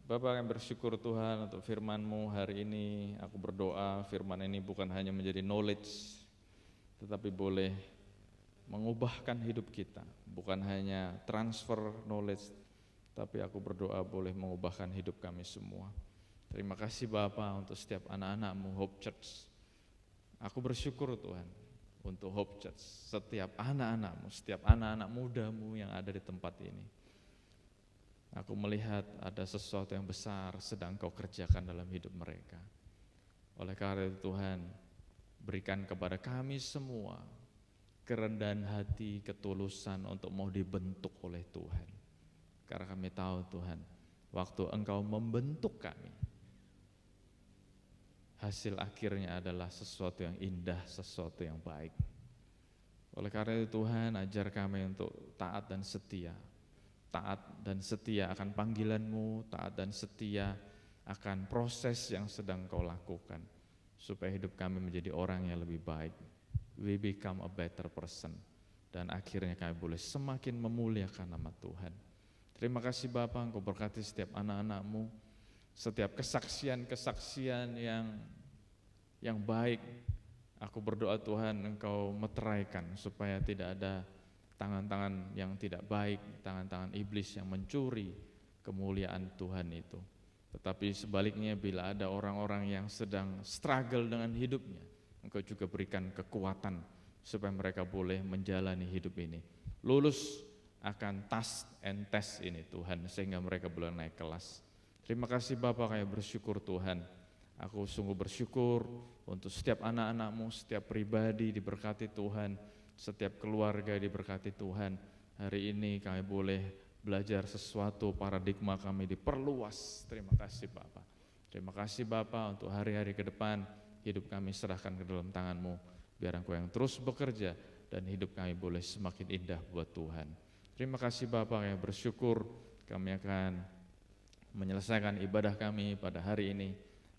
Bapak yang bersyukur Tuhan untuk firman-Mu hari ini. Aku berdoa firman ini bukan hanya menjadi knowledge, tetapi boleh mengubahkan hidup kita. Bukan hanya transfer knowledge, tapi aku berdoa boleh mengubahkan hidup kami semua. Terima kasih Bapak untuk setiap anak-anak-Mu Hope Church. Aku bersyukur Tuhan untuk Hope Church, setiap anak-anak-Mu, setiap anak-anak muda-Mu yang ada di tempat ini. Aku melihat ada sesuatu yang besar sedang Kau kerjakan dalam hidup mereka. Oleh karena itu Tuhan, berikan kepada kami semua kerendahan hati, ketulusan untuk mau dibentuk oleh Tuhan. Karena kami tahu Tuhan, waktu Engkau membentuk kami, hasil akhirnya adalah sesuatu yang indah, sesuatu yang baik. Oleh karena itu Tuhan, ajar kami untuk taat dan setia. Taat dan setia akan panggilan-Mu, taat dan setia akan proses yang sedang Kau lakukan, supaya hidup kami menjadi orang yang lebih baik. We become a better person, dan akhirnya kami boleh semakin memuliakan nama Tuhan. Terima kasih Bapa, Engkau berkati setiap anak-anak-Mu, setiap kesaksian-kesaksian yang baik. Aku berdoa Tuhan Engkau meteraikan supaya tidak ada tangan-tangan yang tidak baik, tangan-tangan iblis yang mencuri kemuliaan Tuhan itu. Tetapi sebaliknya bila ada orang-orang yang sedang struggle dengan hidupnya, Engkau juga berikan kekuatan supaya mereka boleh menjalani hidup ini. Lulus akan task and test ini Tuhan, sehingga mereka boleh naik kelas. Terima kasih Bapak, kami bersyukur Tuhan. Aku sungguh bersyukur untuk setiap anak-anak-Mu, setiap pribadi diberkati Tuhan, setiap keluarga diberkati Tuhan. Hari ini kami boleh belajar sesuatu, paradigma kami diperluas. Terima kasih Bapak. Terima kasih Bapak untuk hari-hari ke depan, hidup kami serahkan ke dalam tangan-Mu. Biar Engkau yang terus bekerja dan hidup kami boleh semakin indah buat Tuhan. Terima kasih Bapak, yang bersyukur kami akan menyelesaikan ibadah kami pada hari ini.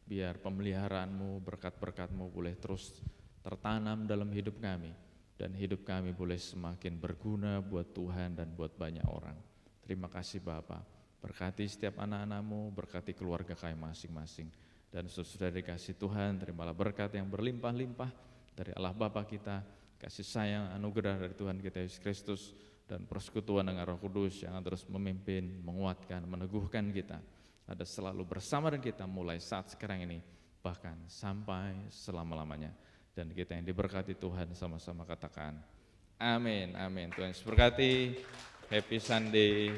Biar pemeliharaan-Mu, berkat-berkat-Mu boleh terus tertanam dalam hidup kami. Dan hidup kami boleh semakin berguna buat Tuhan dan buat banyak orang. Terima kasih Bapa. Berkati setiap anak-anak-Mu, berkati keluarga kami masing-masing. Dan sesudah dikasih Tuhan, terimalah berkat yang berlimpah-limpah dari Allah Bapa kita, kasih sayang, anugerah dari Tuhan kita Yesus Kristus, dan persekutuan dengan Roh Kudus yang terus memimpin, menguatkan, meneguhkan kita, ada selalu bersama dengan kita mulai saat sekarang ini, bahkan sampai selama-lamanya. Dan kita yang diberkati Tuhan sama-sama katakan, amin, amin. Tuhan Yesus berkati, happy Sunday.